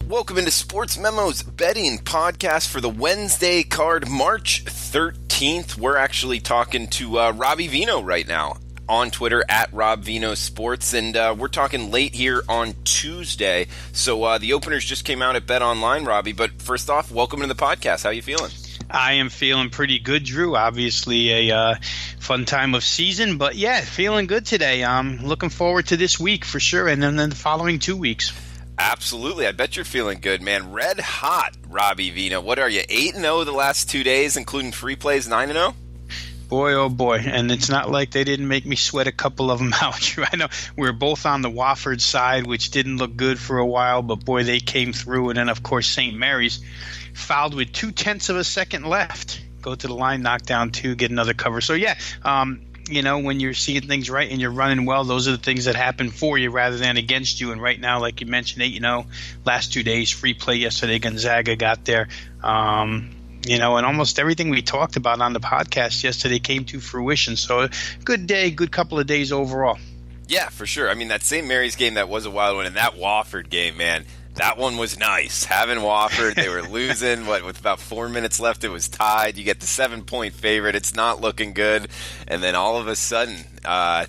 Welcome into Sportsmemo's betting podcast for the Wednesday card, March 13th. We're actually talking to Robbie Veno right now on Twitter at RobVenoSports, and we're talking late here on Tuesday. So the openers just came out at Bet Online, Robbie. But first off, welcome to the podcast. How you feeling? I am feeling pretty good, Drew. Obviously a fun time of season, but yeah, feeling good today. I'm looking forward to this week for sure, and then the following 2 weeks. Absolutely. I bet you're feeling good, man. Red hot, Robbie Veno. What are you, 8-0 the last 2 days, including free plays, 9-0? Boy, oh boy. And it's not like they didn't make me sweat a couple of them out. I know we were both on the Wofford side, which didn't look good for a while, but boy, they came through. And then, of course, St. Mary's fouled with 0.2 of a second left. Go to the line, knock down two, get another cover. So, yeah, when you're seeing things right and you're running well, those are the things that happen for you rather than against you. And right now, like you mentioned, 8-0, last 2 days, free play yesterday, Gonzaga got there. And almost everything we talked about on the podcast yesterday came to fruition. So good day, good couple of days overall. Yeah, for sure. I mean, that St. Mary's game, that was a wild one. And that Wofford game, man, that one was nice. Having Wofford, they were losing. With about 4 minutes left, it was tied. You get the 7-point favorite. It's not looking good. And then all of a sudden,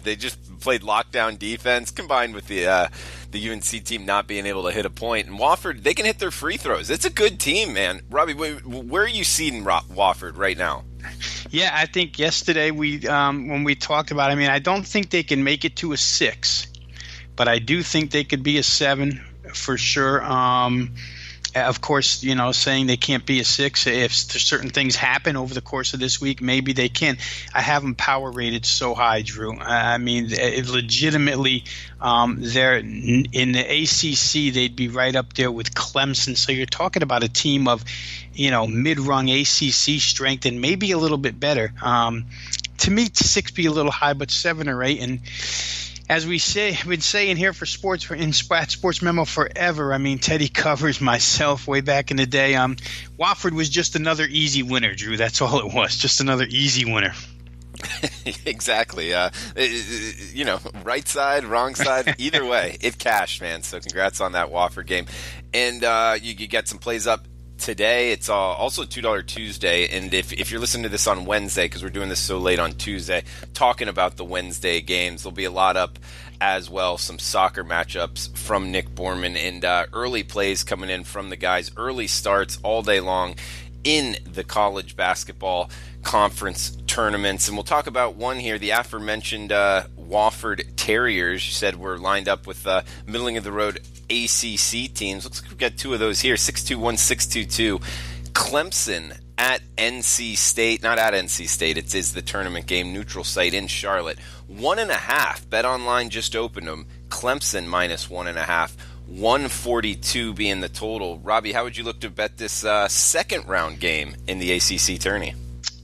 they just played lockdown defense combined with the UNC team not being able to hit a point. And Wofford, they can hit their free throws. It's a good team, man. Robbie, where are you seeing Wofford right now? Yeah, I think yesterday when we talked about it, I don't think they can make it to a 6, but I do think they could be a 7 for sure. Of course, saying they can't be a 6, if certain things happen over the course of this week, maybe they can. I have them power rated so high, Drew. Legitimately, they're in the ACC, they'd be right up there with Clemson. So you're talking about a team of, mid-rung ACC strength and maybe a little bit better. To me, 6 be a little high, but 7 or 8. And as we say, I've been saying here for Sports Memo forever. Teddy covers, myself, way back in the day. Wofford was just another easy winner, Drew. That's all it was, just another easy winner. Exactly. Right side, wrong side, either way, it cashed, man. So congrats on that Wofford game. And you get some plays up today. It's also $2 Tuesday, and if you're listening to this on Wednesday, because we're doing this so late on Tuesday, talking about the Wednesday games, there'll be a lot up as well, some soccer matchups from Nick Borman, and early plays coming in from the guys, early starts all day long in the college basketball conference tournaments. And we'll talk about one here, the aforementioned Wofford Terriers. You said we're lined up with middling of the road ACC teams. Looks like we've got 2 of those here, 621, 622. Clemson at NC State. Not at NC State. It is the tournament game, neutral site in Charlotte. 1.5. Bet Online just opened them. Clemson minus 1.5. 142 being the total. Robbie, how would you look to bet this second round game in the ACC tourney?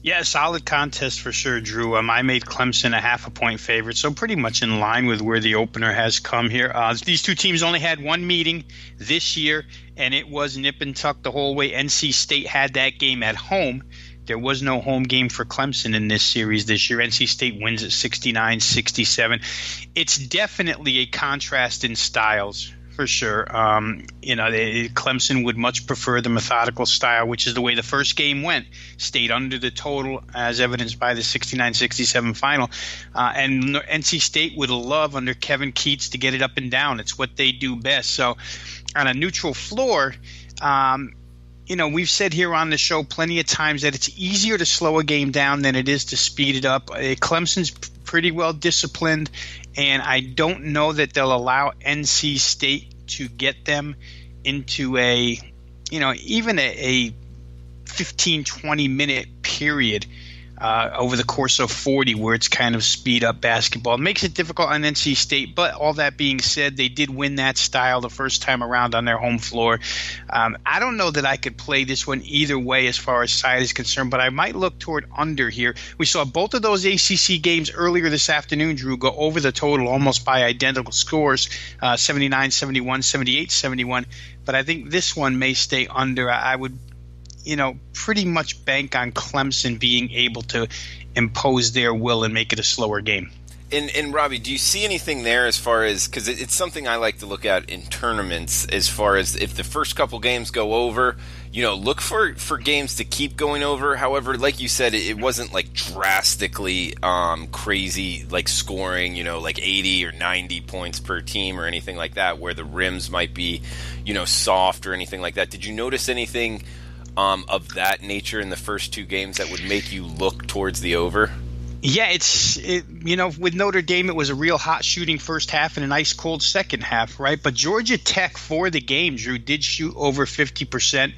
Yeah, solid contest for sure, Drew. I made Clemson a 0.5 point favorite, so pretty much in line with where the opener has come here. These two teams only had one meeting this year, and it was nip and tuck the whole way. NC State had that game at home. There was no home game for Clemson in this series this year. NC State wins at 69-67. It's definitely a contrast in styles. For sure. Clemson would much prefer the methodical style, which is the way the first game went. Stayed under the total, as evidenced by the 69-67 final. And NC State would love, under Kevin Keats, to get it up and down. It's what they do best. So on a neutral floor, we've said here on the show plenty of times that it's easier to slow a game down than it is to speed it up. Clemson's pretty well disciplined, and I don't know that they'll allow NC State to get them into even a 15-20 minute period over the course of 40 where it's kind of speed up basketball. It makes it difficult on NC State, but all that being said, they did win that style the first time around on their home floor. I don't know that I could play this one either way as far as side is concerned, but I might look toward under here. We saw both of those ACC games earlier this afternoon, Drew, go over the total almost by identical scores, 79-71, 78-71, but I think this one may stay under. I would pretty much bank on Clemson being able to impose their will and make it a slower game. And Robbie, do you see anything there as far as, because it's something I like to look at in tournaments, as far as if the first couple games go over, look for games to keep going over. However, like you said, it wasn't like drastically crazy, like scoring, like 80 or 90 points per team or anything like that, where the rims might be, soft or anything like that. Did you notice anything of that nature in the first two games that would make you look towards the over? Yeah, with Notre Dame, it was a real hot shooting first half and an ice cold second half, right? But Georgia Tech for the game, Drew, did shoot over 50%,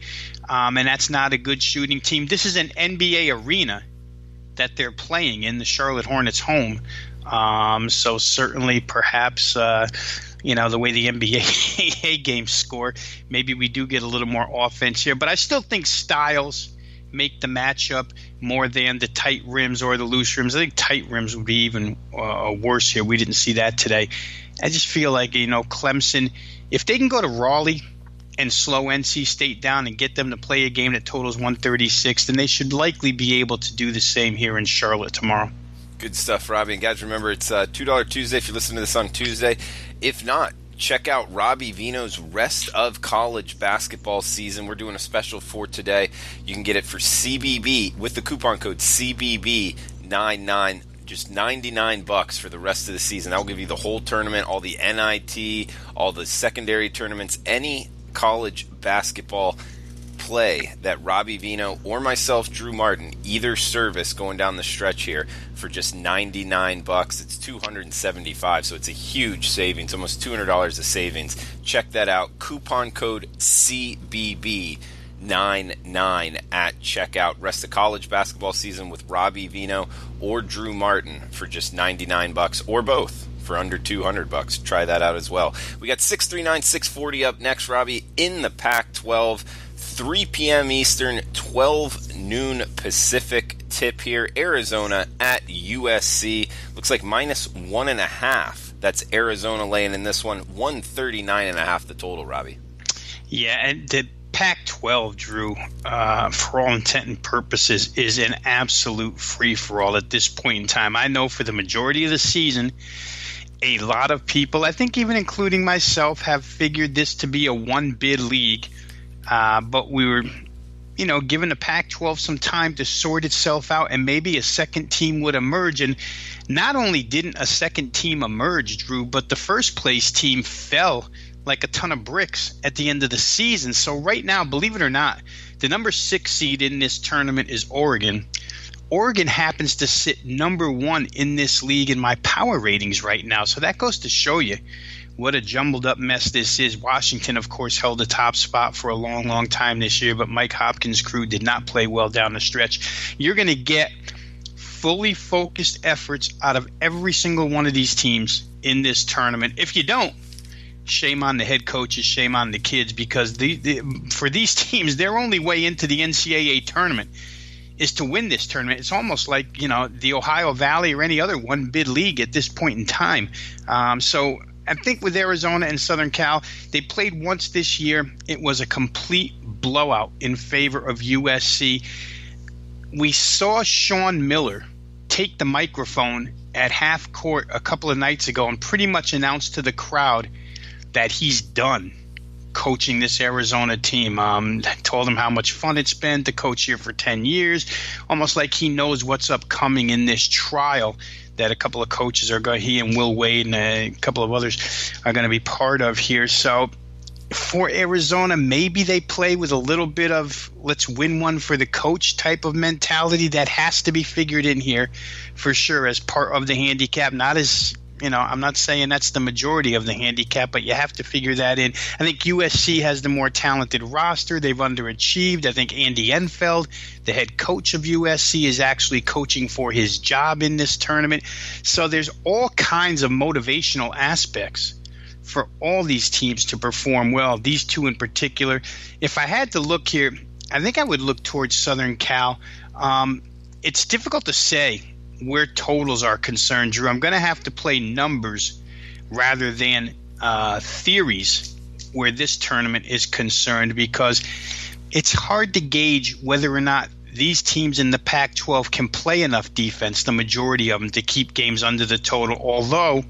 and that's not a good shooting team. This is an NBA arena that they're playing in, the Charlotte Hornets home. So certainly perhaps, the way the NBA games score, maybe we do get a little more offense here. But I still think styles make the matchup more than the tight rims or the loose rims. I think tight rims would be even worse here. We didn't see that today. I just feel like, Clemson, if they can go to Raleigh and slow NC State down and get them to play a game that totals 136, then they should likely be able to do the same here in Charlotte tomorrow. Good stuff, Robbie. And guys, remember, it's $2 Tuesday if you listen to this on Tuesday. If not, check out Robbie Veno's Rest of College Basketball Season. We're doing a special for today. You can get it for CBB with the coupon code CBB99. Just $99 for the rest of the season. That will give you the whole tournament, all the NIT, all the secondary tournaments, any college basketball play that Robbie Veno or myself, Drew Martin, either service going down the stretch here for just $99. It's $275, so it's a huge savings, almost $200 of savings. Check that out. Coupon code CBB99 at checkout. Rest of college basketball season with Robbie Veno or Drew Martin for just $99, or both for under $200. Try that out as well. We got 639, 640 up next, Robbie, in the Pac-12. 3 p.m. Eastern, 12 noon Pacific tip here. Arizona at USC. Looks like -1.5. That's Arizona laying in this one. 139.5 the total, Robbie. Yeah, and the Pac-12, Drew, for all intent and purposes, is an absolute free-for-all at this point in time. I know for the majority of the season, a lot of people, I think even including myself, have figured this to be a one-bid league. But we were, giving the Pac-12 some time to sort itself out, and maybe a second team would emerge. And not only didn't a second team emerge, Drew, but the first place team fell like a ton of bricks at the end of the season. So right now, believe it or not, the number 6 seed in this tournament is Oregon. Oregon happens to sit number 1 in this league in my power ratings right now. So that goes to show you what a jumbled up mess this is. Washington, of course, held the top spot for a long, long time this year, but Mike Hopkins' crew did not play well down the stretch. You're going to get fully focused efforts out of every single one of these teams in this tournament. If you don't, shame on the head coaches, shame on the kids, because for these teams, their only way into the NCAA tournament is to win this tournament. It's almost like, the Ohio Valley or any other one-bid league at this point in time. So I think with Arizona and Southern Cal, they played once this year. It was a complete blowout in favor of USC. We saw Sean Miller take the microphone at half court a couple of nights ago and pretty much announced to the crowd that he's done coaching this Arizona team. Told him how much fun it's been to coach here for 10 years, almost like he knows what's upcoming in this trial that a couple of coaches are going, he and Will Wade and a couple of others are going to be part of here. So for Arizona, maybe they play with a little bit of let's win one for the coach type of mentality. That has to be figured in here for sure as part of the handicap. Not as, I'm not saying that's the majority of the handicap, but you have to figure that in. I think USC has the more talented roster. They've underachieved. I think Andy Enfeld, the head coach of USC, is actually coaching for his job in this tournament. So there's all kinds of motivational aspects for all these teams to perform well, these two in particular. If I had to look here, I think I would look towards Southern Cal. It's difficult to say where totals are concerned, Drew. I'm going to have to play numbers rather than theories where this tournament is concerned, because it's hard to gauge whether or not these teams in the Pac-12 can play enough defense, the majority of them, to keep games under the total, although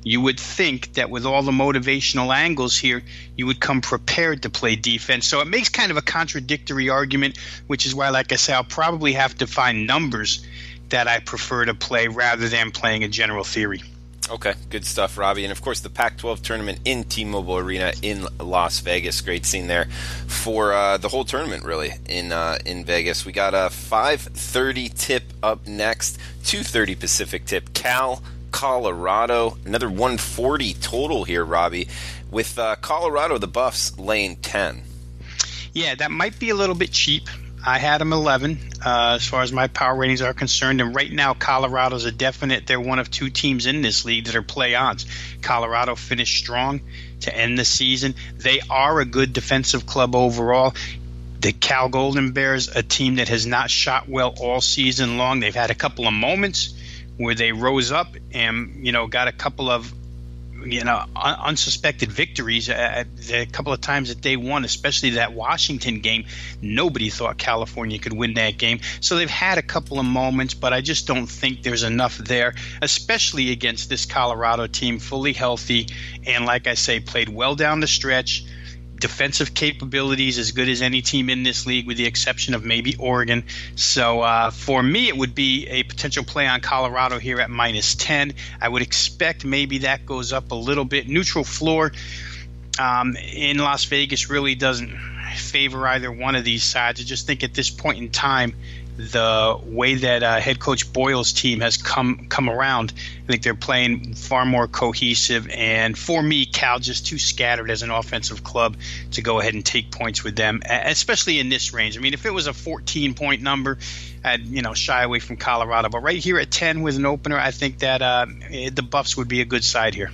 you would think that with all the motivational angles here, you would come prepared to play defense. So it makes kind of a contradictory argument, which is why, like I say, I'll probably have to find numbers that I prefer to play rather than playing a general theory. Okay, good stuff, Robbie. And, of course, the Pac-12 tournament in T-Mobile Arena in Las Vegas. Great scene there for the whole tournament, really, in Vegas. We got a 5:30 tip up next, 2:30 Pacific tip. Cal, Colorado, another 140 total here, Robbie, with Colorado, the Buffs, laying 10. Yeah, that might be a little bit cheap. I had them 11 as far as my power ratings are concerned. And right now, Colorado's a definite. They're one of two teams in this league that are play odds. Colorado finished strong to end the season. They are a good defensive club overall. The Cal Golden Bears, a team that has not shot well all season long. They've had a couple of moments where they rose up and, got a couple of unsuspected victories a couple of times that they won, especially that Washington game. Nobody thought California could win that game. So they've had a couple of moments, but I just don't think there's enough there, especially against this Colorado team, fully healthy, and like I say, played well down the stretch. Defensive capabilities as good as any team in this league, with the exception of maybe Oregon. So for me, it would be a potential play on Colorado here at -10. I would expect maybe that goes up a little bit. Neutral floor in Las Vegas really doesn't favor either one of these sides. I just think at this point in time, the way that head coach Boyle's team has come around, I think they're playing far more cohesive. And for me, Cal just too scattered as an offensive club to go ahead and take points with them, especially in this range. I mean, if it was a 14-point number, I'd shy away from Colorado. But right here at 10 with an opener, I think that the Buffs would be a good side here.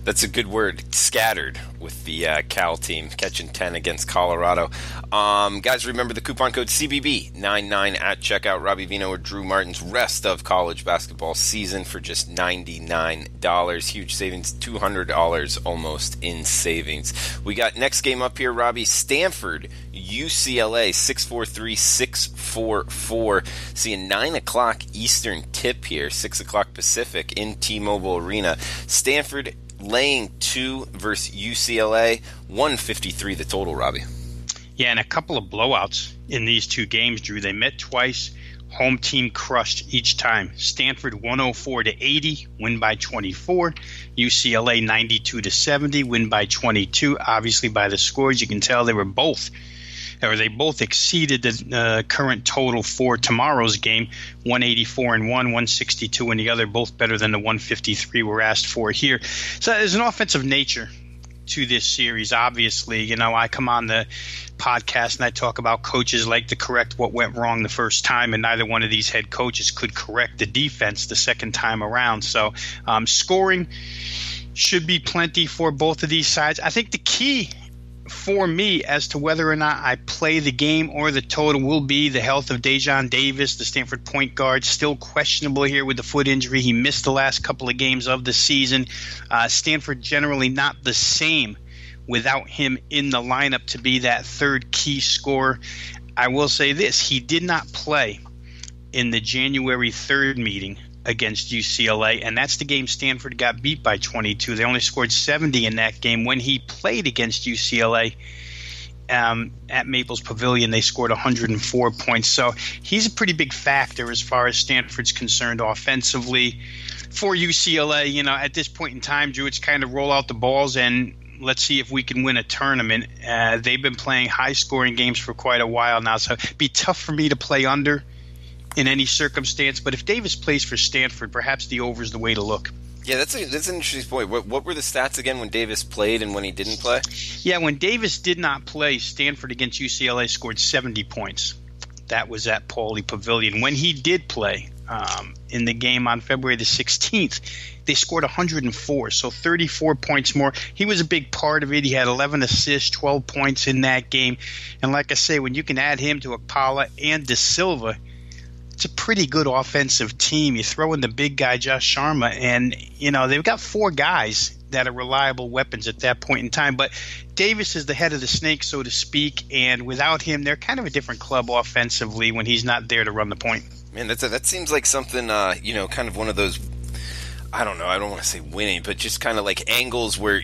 That's a good word, scattered, with the Cal team catching 10 against Colorado. Guys, remember the coupon code CBB99 at checkout. Robbie Veno or Drew Martin's rest of college basketball season for just $99. Huge savings, $200 almost in savings. We got next game up here, Robbie. Stanford, UCLA, 643-644. See a 9 o'clock Eastern tip here, 6 o'clock Pacific in T-Mobile Arena. Stanford laying 2 versus UCLA, 153 the total, Robbie. Yeah, and a couple of blowouts in these two games, Drew. They met twice. Home team crushed each time. Stanford 104-80, win by 24. UCLA 92-70, win by 22. Obviously, by the scores, you can tell they both exceeded the current total for tomorrow's game, 184 in one, 162 in the other, both better than the 153 we're asked for here. So there's an offensive nature to this series. Obviously, I come on the podcast and I talk about coaches like to correct what went wrong the first time, and neither one of these head coaches could correct the defense the second time around. So scoring should be plenty for both of these sides. I think the key for me as to whether or not I play the game or the total will be the health of Dejon Davis, the Stanford point guard, still questionable here with the foot injury. He missed the last couple of games of the season. Stanford generally not the same without him in the lineup to be that third key scorer. I will say this, he did not play in the January 3rd meeting against UCLA, and that's the game Stanford got beat by 22. They only scored 70 in that game. When he played against UCLA at Maples Pavilion, they scored 104 points. So he's a pretty big factor as far as Stanford's concerned offensively. For UCLA, at this point in time, Drew, it's kind of roll out the balls and let's see if we can win a tournament. They've been playing high-scoring games for quite a while now, so it'd be tough for me to play under in any circumstance. But if Davis plays for Stanford, perhaps the over is the way to look. Yeah, that's an interesting point. What were the stats again when Davis played and when he didn't play? Yeah, when Davis did not play, Stanford against UCLA scored 70 points. That was at Pauley Pavilion. When he did play in the game on February the 16th, they scored 104, so 34 points more. He was a big part of it. He had 11 assists, 12 points in that game. And like I say, when you can add him to Akpala and De Silva, it's a pretty good offensive team. You throw in the big guy, Josh Sharma, and, they've got 4 guys that are reliable weapons at that point in time. But Davis is the head of the snake, so to speak, and without him, they're kind of a different club offensively when he's not there to run the point. Man, that seems like something, kind of one of those, I don't know, I don't want to say winning, but just kind of like angles where,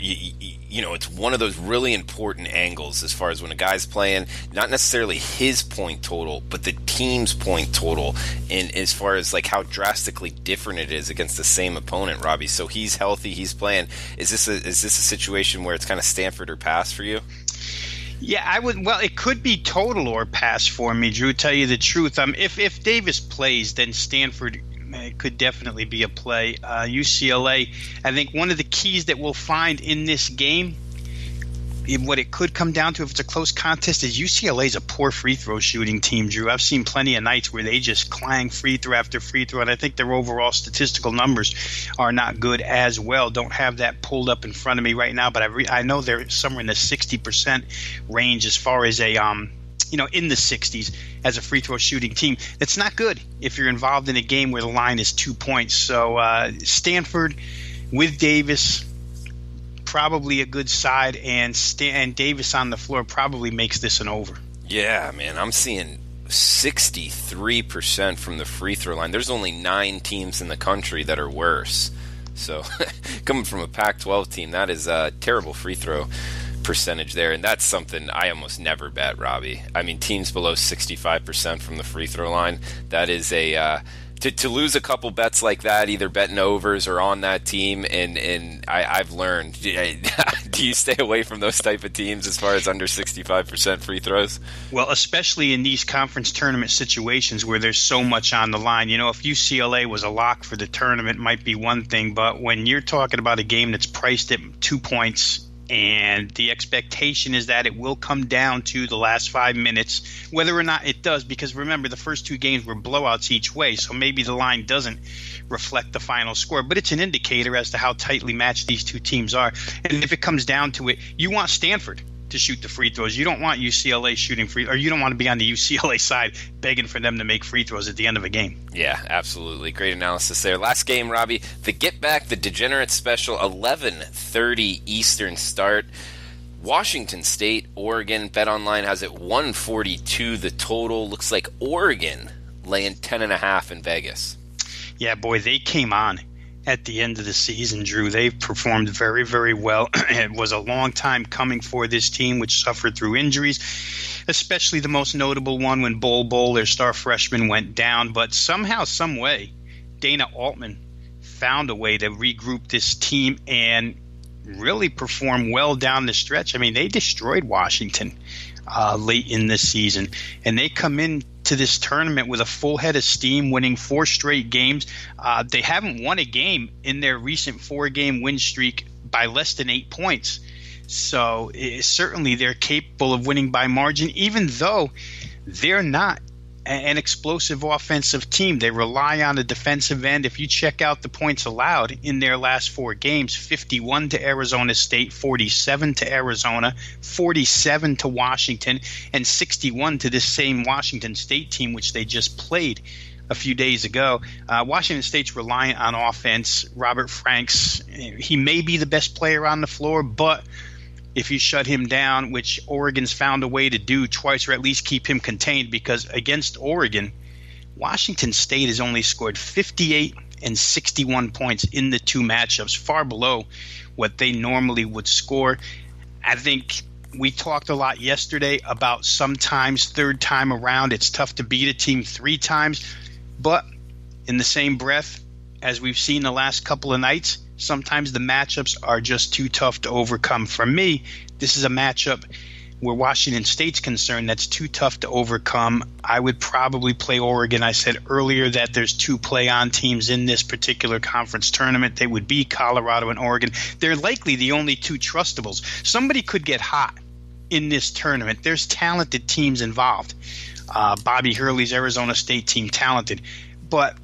it's one of those really important angles as far as when a guy's playing, not necessarily his point total, but the team's point total, and as far as like how drastically different it is against the same opponent, Robbie. So he's healthy, he's playing. Is this a situation where it's kind of Stanford or pass for you? Yeah, I would. Well, it could be total or pass for me, Drew. Tell you the truth, if Davis plays, then Stanford could definitely be a play. UCLA, I think one of the keys that we'll find in this game, what it could come down to if it's a close contest, is UCLA's a poor free throw shooting team, Drew. I've seen plenty of nights where they just clang free throw after free throw, and I think their overall statistical numbers are not good as well. Don't have that pulled up in front of me right now, but I know they're somewhere in the 60% range as far as a in the 60s as a free throw shooting team. That's not good if you're involved in a game where the line is 2 points. So Stanford with Davis, probably a good side, and Davis on the floor probably makes this an over. Yeah, man, I'm seeing 63% from the free throw line. There's only 9 teams in the country that are worse. So coming from a Pac-12 team, that is a terrible free throw percentage there, and that's something I almost never bet, Robbie. I mean, teams below 65% from the free throw line, that is a to lose a couple bets like that, either betting overs or on that team, and I've learned, do you stay away from those type of teams as far as under 65% free throws? Well, especially in these conference tournament situations where there's so much on the line. If UCLA was a lock for the tournament, might be one thing, but when you're talking about a game that's priced at 2 points, and the expectation is that it will come down to the last 5 minutes, whether or not it does, because remember, the first 2 games were blowouts each way, so maybe the line doesn't reflect the final score, but it's an indicator as to how tightly matched these two teams are. And if it comes down to it, you want Stanford to shoot the free throws. You don't want UCLA shooting free, or you don't want to be on the UCLA side begging for them to make free throws at the end of a game. Yeah, absolutely. Great analysis there. Last game, Robbie, the Get Back the Degenerate Special, 11:30 Eastern start. Washington State, Oregon. BetOnline has it 142 the total. Looks like Oregon laying 10.5 in Vegas. Yeah, boy, they came on at the end of the season, Drew. They've performed very, very well. It was a long time coming for this team, which suffered through injuries, especially the most notable one when Bol, their star freshman, went down. But somehow, some way, Dana Altman found a way to regroup this team and really perform well down the stretch. I mean, they destroyed Washington late in the season, and they come in to this tournament with a full head of steam, winning 4 straight games. They haven't won a game in their recent 4-game win streak by less than 8 points. So certainly they're capable of winning by margin, even though they're not an explosive offensive team. They rely on the defensive end. If you check out the points allowed in their last 4 games, 51 to Arizona State, 47 to Arizona, 47 to Washington, and 61 to this same Washington State team, which they just played a few days ago. Washington State's reliant on offense. Robert Franks, he may be the best player on the floor, but if you shut him down, which Oregon's found a way to do twice, or at least keep him contained, because against Oregon, Washington State has only scored 58 and 61 points in the 2 matchups, far below what they normally would score. I think we talked a lot yesterday about sometimes third time around it's tough to beat a team 3 times, but in the same breath, as we've seen the last couple of nights, sometimes the matchups are just too tough to overcome. For me, this is a matchup where Washington State's concerned that's too tough to overcome. I would probably play Oregon. I said earlier that there's 2 play-on teams in this particular conference tournament. They would be Colorado and Oregon. They're likely the only 2 trustables. Somebody could get hot in this tournament. There's talented teams involved. Bobby Hurley's Arizona State team, talented. But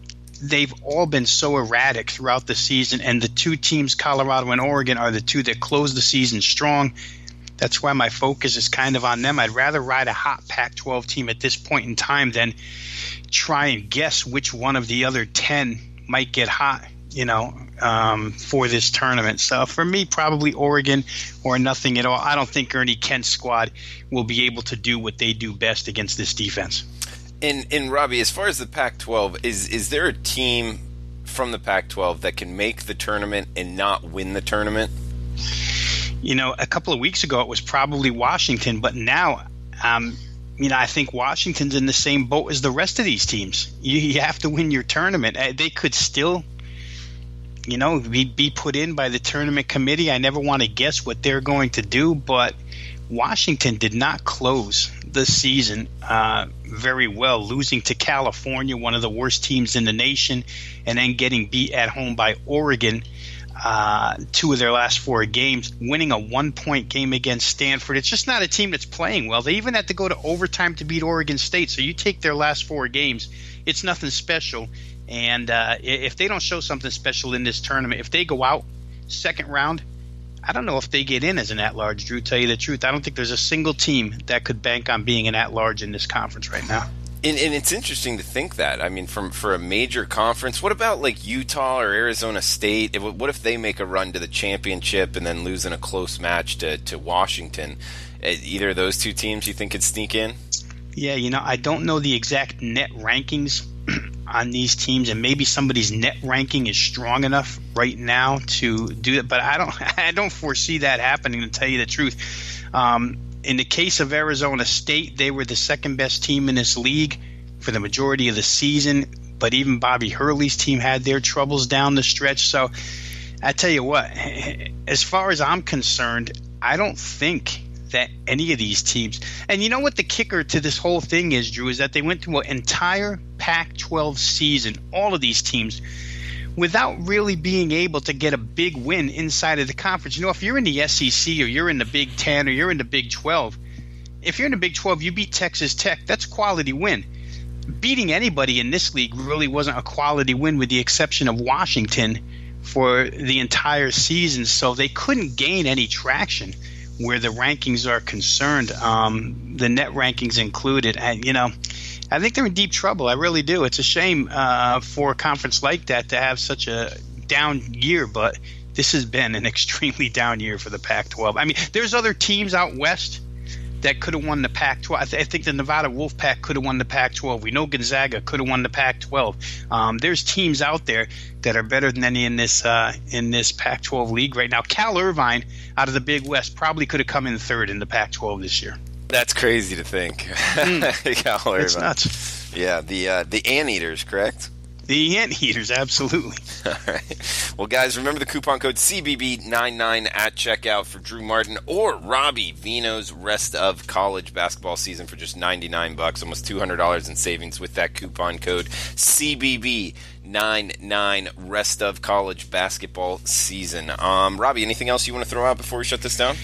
they've all been so erratic throughout the season, and the 2 teams, Colorado and Oregon, are the 2 that close the season strong. That's why my focus is kind of on them. I'd rather ride a hot Pac-12 team at this point in time than try and guess which one of the other 10 might get hot for this tournament. So for me, probably Oregon or nothing at all. I don't think Ernie Kent's squad will be able to do what they do best against this defense. And Robbie, as far as the Pac-12, is there a team from the Pac-12 that can make the tournament and not win the tournament? A couple of weeks ago it was probably Washington, but now I think Washington's in the same boat as the rest of these teams. You have to win your tournament. They could still be put in by the tournament committee. I never want to guess what they're going to do, but Washington did not close the season very well, losing to California, one of the worst teams in the nation, and then getting beat at home by Oregon 2 of their last 4 games, winning a 1-point game against Stanford. It's just not a team that's playing well. They even had to go to overtime to beat Oregon State. So you take their last 4 games, it's nothing special. And if they don't show something special in this tournament, if they go out second round, I don't know if they get in as an at-large, Drew, tell you the truth. I don't think there's a single team that could bank on being an at-large in this conference right now. And it's interesting to think that. I mean, for a major conference, what about like Utah or Arizona State? What if they make a run to the championship and then lose in a close match to Washington? Either of those 2 teams you think could sneak in? Yeah, I don't know the exact net rankings on these teams, and maybe somebody's net ranking is strong enough right now to do that, but I don't foresee that happening, to tell you the truth. In the case of Arizona State, they were the second best team in this league for the majority of the season, but even Bobby Hurley's team had their troubles down the stretch. So I tell you what, as far as I'm concerned, I don't think that any of these teams – and you know what the kicker to this whole thing is, Drew, is that they went through an entire Pac-12 season, all of these teams, without really being able to get a big win inside of the conference. If you're in the SEC or you're in the Big 10 or you're in the Big 12, if you're in the Big 12, you beat Texas Tech, that's a quality win. Beating anybody in this league really wasn't a quality win, with the exception of Washington for the entire season. So they couldn't gain any traction where the rankings are concerned, the net rankings included. And, I think they're in deep trouble. I really do. It's a shame for a conference like that to have such a down year, but this has been an extremely down year for the Pac-12. I mean, there's other teams out west that could have won the Pac-12. I think the Nevada Wolfpack could have won the Pac-12. We know Gonzaga could have won the Pac-12. There's teams out there that are better than any in this Pac-12 league right now. Cal Irvine out of the Big West probably could have come in third in the Pac-12 this year. That's crazy to think. Cal Irvine. It's nuts. Yeah, the Anteaters, correct? The Anteaters, absolutely. All right. Well, guys, remember the coupon code CBB99 at checkout for Drew Martin or Robbie Veno's rest of college basketball season for just $99, almost $200 in savings with that coupon code CBB99 rest of college basketball season. Robbie, anything else you want to throw out before we shut this down?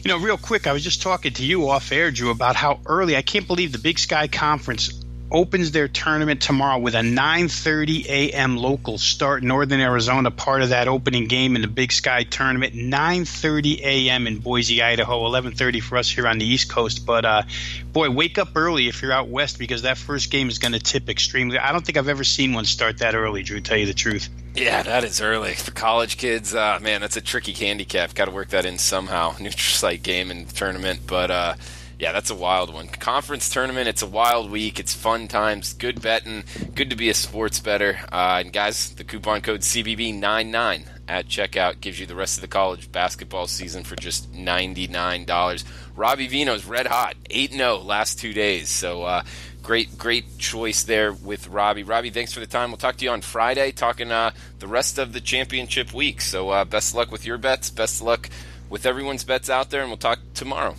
Real quick, I was just talking to you off air, Drew, about how early. I can't believe the Big Sky Conference opens their tournament tomorrow with a 9:30 a.m. local start. Northern Arizona, part of that opening game in the Big Sky tournament, 9:30 a.m. in Boise, Idaho, 11:30 for us here on the East Coast. But, boy, wake up early if you're out west, because that first game is going to tip extremely. I don't think I've ever seen one start that early, Drew, to tell you the truth. Yeah, that is early. For college kids, man, that's a tricky handicap. Got to work that in somehow. Neutral site game in the tournament, but yeah, that's a wild one. Conference tournament, it's a wild week. It's fun times, good betting, good to be a sports bettor. And guys, the coupon code CBB99 at checkout gives you the rest of the college basketball season for just $99. Robbie Veno's red hot, 8-0 last 2 days. So great choice there with Robbie. Robbie, thanks for the time. We'll talk to you on Friday, talking the rest of the championship week. So best of luck with your bets. Best of luck with everyone's bets out there, and we'll talk tomorrow.